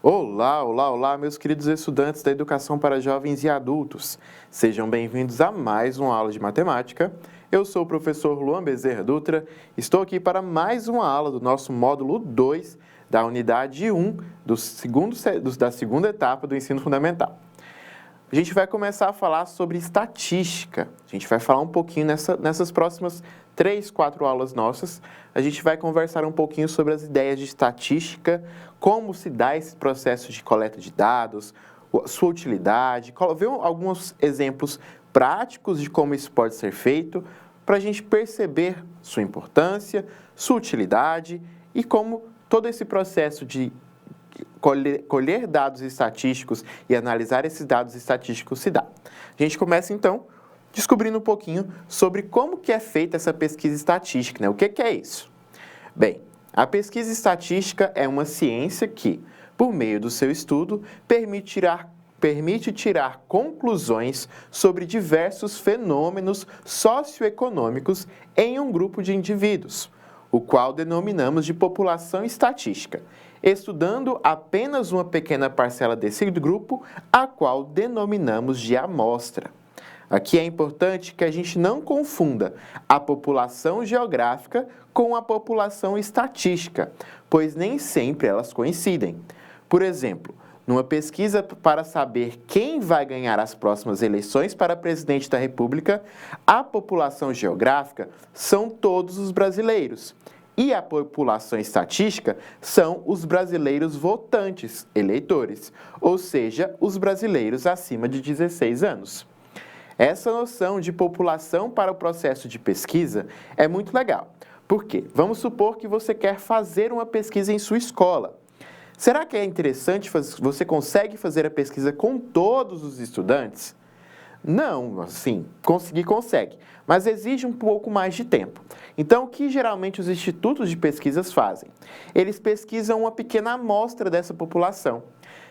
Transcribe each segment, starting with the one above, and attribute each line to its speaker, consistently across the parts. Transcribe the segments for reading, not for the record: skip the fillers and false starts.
Speaker 1: Olá, olá, olá, meus queridos estudantes da Educação para Jovens e Adultos. Sejam bem-vindos a mais uma aula de matemática. Eu sou o professor Luan Bezerra Dutra. Estou aqui para mais uma aula do nosso módulo 2 da unidade 1 da segunda etapa do ensino fundamental. A gente vai começar a falar sobre estatística. A gente vai falar um pouquinho nessas próximas 3, 4 aulas nossas. A gente vai conversar um pouquinho sobre as ideias de estatística, como se dá esse processo de coleta de dados, sua utilidade, ver alguns exemplos práticos de como isso pode ser feito, para a gente perceber sua importância, sua utilidade e como todo esse processo de colher dados estatísticos e analisar esses dados estatísticos se dá. A gente começa, então, descobrindo um pouquinho sobre como que é feita essa pesquisa estatística, né? O que é isso? Bem, a pesquisa estatística é uma ciência que, por meio do seu estudo, permite tirar conclusões sobre diversos fenômenos socioeconômicos em um grupo de indivíduos, o qual denominamos de população estatística, estudando apenas uma pequena parcela desse grupo, a qual denominamos de amostra. Aqui é importante que a gente não confunda a população geográfica com a população estatística, pois nem sempre elas coincidem. Por exemplo, numa pesquisa para saber quem vai ganhar as próximas eleições para presidente da República, a população geográfica são todos os brasileiros. E a população estatística são os brasileiros votantes, eleitores, ou seja, os brasileiros acima de 16 anos. Essa noção de população para o processo de pesquisa é muito legal. Por quê? Vamos supor que você quer fazer uma pesquisa em sua escola. Será que é interessante, você consegue fazer a pesquisa com todos os estudantes? Não, assim, consegue, mas exige um pouco mais de tempo. Então, o que geralmente os institutos de pesquisas fazem? Eles pesquisam uma pequena amostra dessa população.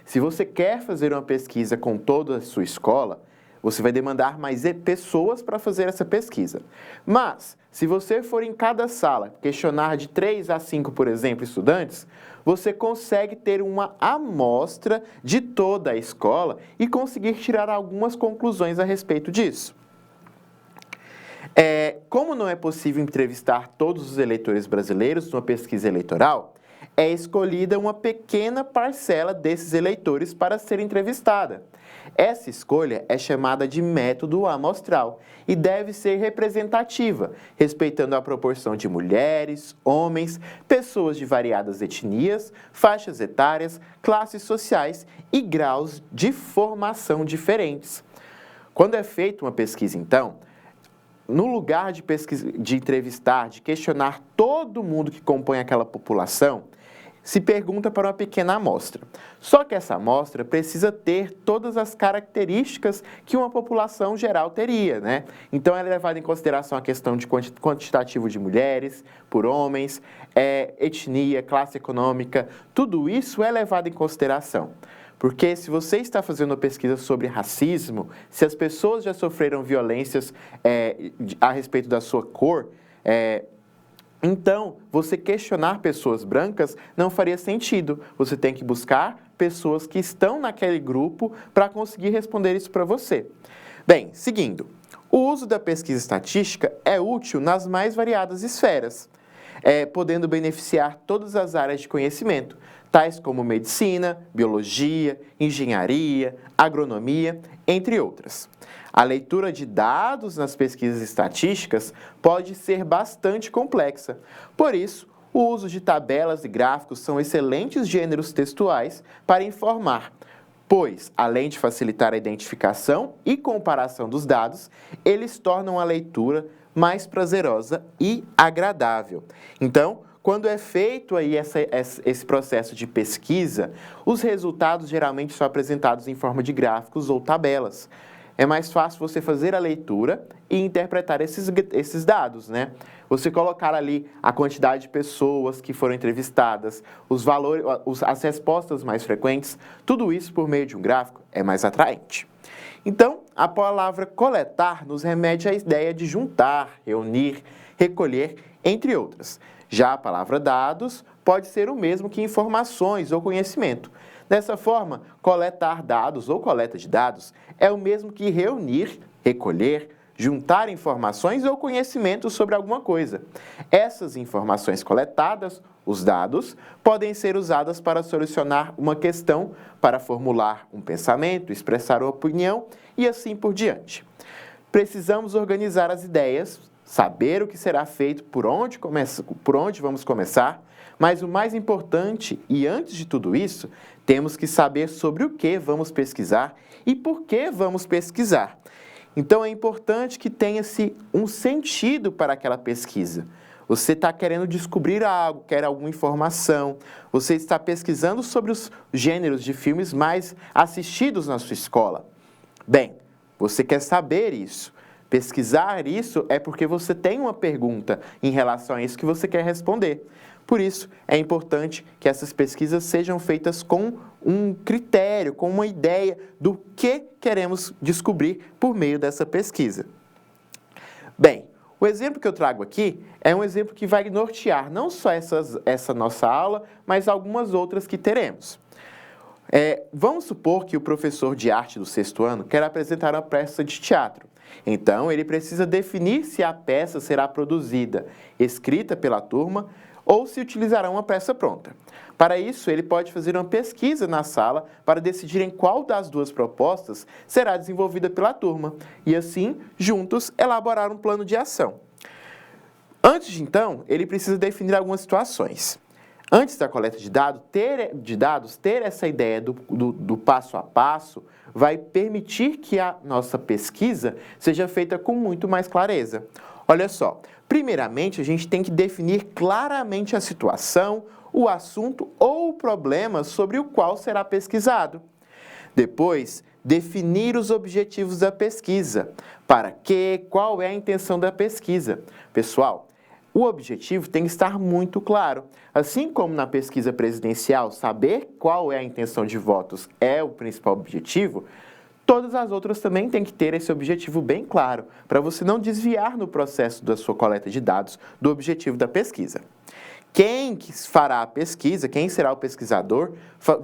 Speaker 1: Se você quer fazer uma pesquisa com toda a sua escola, você vai demandar mais pessoas para fazer essa pesquisa. Mas, se você for em cada sala questionar de 3 a 5, por exemplo, estudantes, você consegue ter uma amostra de toda a escola e conseguir tirar algumas conclusões a respeito disso. Como não é possível entrevistar todos os eleitores brasileiros numa pesquisa eleitoral, é escolhida uma pequena parcela desses eleitores para ser entrevistada. Essa escolha é chamada de método amostral e deve ser representativa, respeitando a proporção de mulheres, homens, pessoas de variadas etnias, faixas etárias, classes sociais e graus de formação diferentes. Quando é feita uma pesquisa, então, no lugar de entrevistar, de questionar todo mundo que compõe aquela população, se pergunta para uma pequena amostra. Só que essa amostra precisa ter todas as características que uma população geral teria, né? Então, é levada em consideração a questão de quantitativo de mulheres por homens, etnia, classe econômica, tudo isso é levado em consideração. Porque se você está fazendo uma pesquisa sobre racismo, se as pessoas já sofreram violências a respeito da sua cor, então, você questionar pessoas brancas não faria sentido. Você tem que buscar pessoas que estão naquele grupo para conseguir responder isso para você. Bem, seguindo, o uso da pesquisa estatística é útil nas mais variadas esferas, podendo beneficiar todas as áreas de conhecimento, tais como medicina, biologia, engenharia, agronomia, entre outras. A leitura de dados nas pesquisas estatísticas pode ser bastante complexa. Por isso, o uso de tabelas e gráficos são excelentes gêneros textuais para informar, pois, além de facilitar a identificação e comparação dos dados, eles tornam a leitura mais prazerosa e agradável. Então, quando é feito aí esse processo de pesquisa, os resultados geralmente são apresentados em forma de gráficos ou tabelas. É mais fácil você fazer a leitura e interpretar esses dados, né? Você colocar ali a quantidade de pessoas que foram entrevistadas, os valores, as respostas mais frequentes, tudo isso por meio de um gráfico é mais atraente. Então, a palavra coletar nos remete à ideia de juntar, reunir, recolher, entre outras. Já a palavra dados pode ser o mesmo que informações ou conhecimento. Dessa forma, coletar dados ou coleta de dados é o mesmo que reunir, recolher, juntar informações ou conhecimentos sobre alguma coisa. Essas informações coletadas, os dados, podem ser usadas para solucionar uma questão, para formular um pensamento, expressar uma opinião e assim por diante. Precisamos organizar as ideias, saber o que será feito, por onde vamos começar, mas o mais importante, e antes de tudo isso, temos que saber sobre o que vamos pesquisar e por que vamos pesquisar. Então, é importante que tenha-se um sentido para aquela pesquisa. Você está querendo descobrir algo, quer alguma informação, você está pesquisando sobre os gêneros de filmes mais assistidos na sua escola. Bem, você quer saber isso. Pesquisar isso é porque você tem uma pergunta em relação a isso que você quer responder. Por isso, é importante que essas pesquisas sejam feitas com um critério, com uma ideia do que queremos descobrir por meio dessa pesquisa. Bem, o exemplo que eu trago aqui é um exemplo que vai nortear não só essa nossa aula, mas algumas outras que teremos. Vamos supor que o professor de arte do 6º ano quer apresentar uma peça de teatro. Então, ele precisa definir se a peça será produzida, escrita pela turma, ou se utilizará uma peça pronta. Para isso, ele pode fazer uma pesquisa na sala para decidir em qual das duas propostas será desenvolvida pela turma e, assim, juntos, elaborar um plano de ação. Antes de então, ele precisa definir algumas situações. Antes da coleta de dados, ter essa ideia do passo a passo vai permitir que a nossa pesquisa seja feita com muito mais clareza. Olha só, primeiramente a gente tem que definir claramente a situação, o assunto ou o problema sobre o qual será pesquisado. Depois, definir os objetivos da pesquisa. Para quê? Qual é a intenção da pesquisa? Pessoal, o objetivo tem que estar muito claro. Assim como na pesquisa presidencial, saber qual é a intenção de votos é o principal objetivo, todas as outras também têm que ter esse objetivo bem claro, para você não desviar no processo da sua coleta de dados do objetivo da pesquisa. Quem fará a pesquisa, quem será o pesquisador,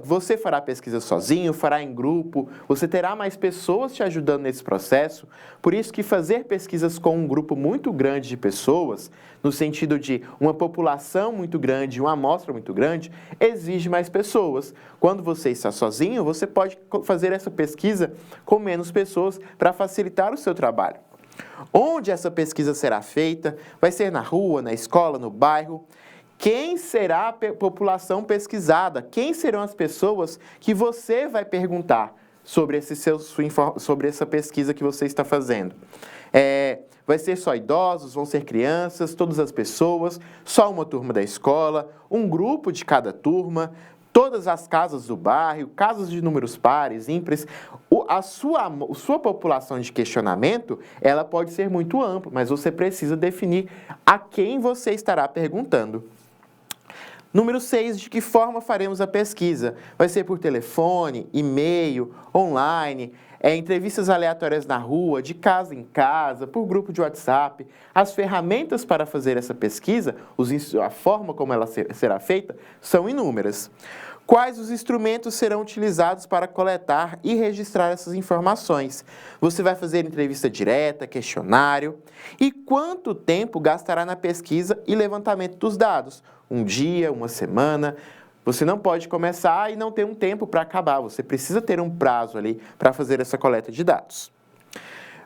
Speaker 1: você fará a pesquisa sozinho, fará em grupo, você terá mais pessoas te ajudando nesse processo, por isso que fazer pesquisas com um grupo muito grande de pessoas, no sentido de uma população muito grande, uma amostra muito grande, exige mais pessoas. Quando você está sozinho, você pode fazer essa pesquisa com menos pessoas para facilitar o seu trabalho. Onde essa pesquisa será feita? Vai ser na rua, na escola, no bairro? Quem será a população pesquisada? Quem serão as pessoas que você vai perguntar sobre essa pesquisa que você está fazendo? Vai ser só idosos, vão ser crianças, todas as pessoas, só uma turma da escola, um grupo de cada turma, todas as casas do bairro, casas de números pares, ímpares. A sua população de questionamento, ela pode ser muito ampla, mas você precisa definir a quem você estará perguntando. Número 6, de que forma faremos a pesquisa? Vai ser por telefone, e-mail, online, entrevistas aleatórias na rua, de casa em casa, por grupo de WhatsApp. As ferramentas para fazer essa pesquisa, a forma como ela será feita, são inúmeras. Quais os instrumentos serão utilizados para coletar e registrar essas informações? Você vai fazer entrevista direta, questionário? E quanto tempo gastará na pesquisa e levantamento dos dados? Um dia, uma semana? Você não pode começar e não ter um tempo para acabar. Você precisa ter um prazo ali para fazer essa coleta de dados.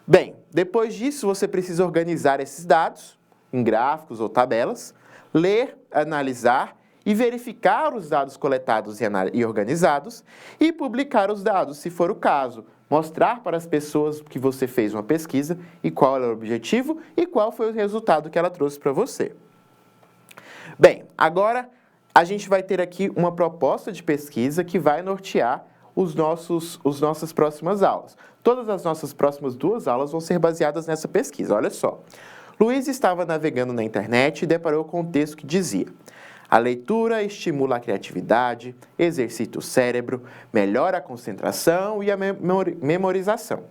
Speaker 1: Bem, depois disso, você precisa organizar esses dados em gráficos ou tabelas, ler, analisar e verificar os dados coletados e organizados e publicar os dados, se for o caso. Mostrar para as pessoas que você fez uma pesquisa e qual era o objetivo e qual foi o resultado que ela trouxe para você. Bem, agora a gente vai ter aqui uma proposta de pesquisa que vai nortear as nossas próximas aulas. Todas as nossas próximas 2 aulas vão ser baseadas nessa pesquisa. Olha só. Luiz estava navegando na internet e deparou com um texto que dizia: a leitura estimula a criatividade, exercita o cérebro, melhora a concentração e a memorização.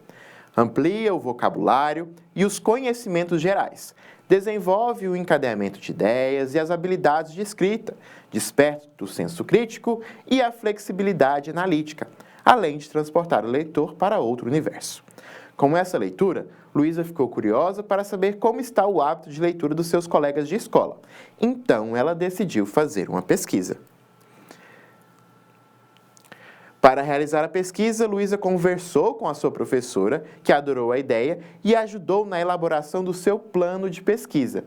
Speaker 1: amplia o vocabulário e os conhecimentos gerais, desenvolve o encadeamento de ideias e as habilidades de escrita, desperta o senso crítico e a flexibilidade analítica, além de transportar o leitor para outro universo. Com essa leitura, Luísa ficou curiosa para saber como está o hábito de leitura dos seus colegas de escola. Então, ela decidiu fazer uma pesquisa. Para realizar a pesquisa, Luísa conversou com a sua professora, que adorou a ideia e ajudou na elaboração do seu plano de pesquisa.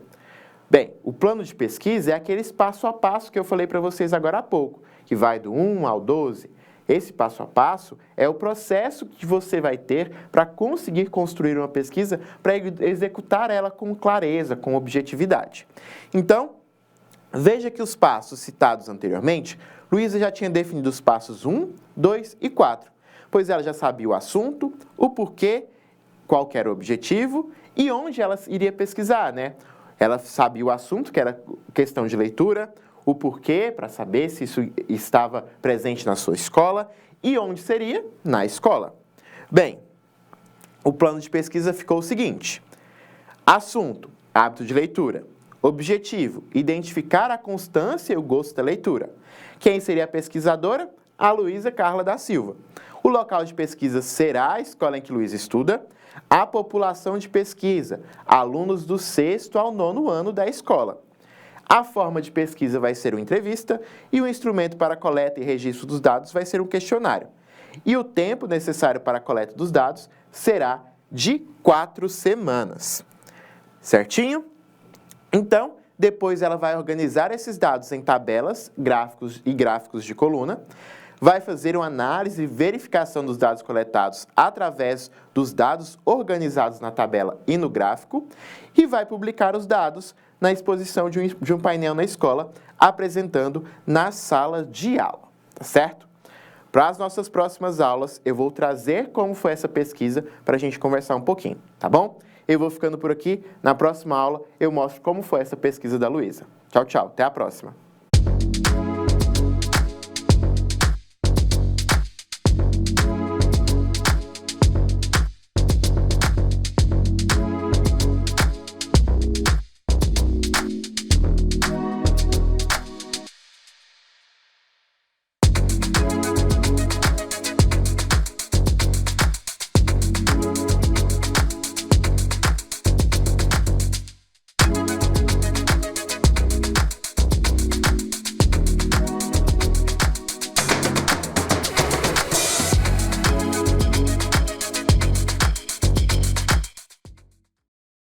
Speaker 1: Bem, o plano de pesquisa é aquele passo a passo que eu falei para vocês agora há pouco, que vai do 1 ao 12. Esse passo a passo é o processo que você vai ter para conseguir construir uma pesquisa, para executar ela com clareza, com objetividade. Então, veja que os passos citados anteriormente, Luísa já tinha definido os passos 1, 2 e 4, pois ela já sabia o assunto, o porquê, qual que era o objetivo e onde ela iria pesquisar, né? Ela sabia o assunto, que era questão de leitura, o porquê, para saber se isso estava presente na sua escola, e onde seria? Na escola. Bem, o plano de pesquisa ficou o seguinte: assunto, hábito de leitura. Objetivo, identificar a constância e o gosto da leitura. Quem seria a pesquisadora? A Luísa Carla da Silva. O local de pesquisa será a escola em que Luísa estuda. A população de pesquisa, alunos do 6º ao 9º ano da escola. A forma de pesquisa vai ser uma entrevista e o instrumento para coleta e registro dos dados vai ser um questionário. E o tempo necessário para a coleta dos dados será de 4 semanas. Certinho? Então, depois ela vai organizar esses dados em tabelas, gráficos e gráficos de coluna, vai fazer uma análise e verificação dos dados coletados através dos dados organizados na tabela e no gráfico e vai publicar os dados na exposição de um painel na escola, apresentando na sala de aula, tá certo? Para as nossas próximas aulas, eu vou trazer como foi essa pesquisa para a gente conversar um pouquinho, tá bom? Eu vou ficando por aqui. Na próxima aula, eu mostro como foi essa pesquisa da Luísa. Tchau, tchau. Até a próxima.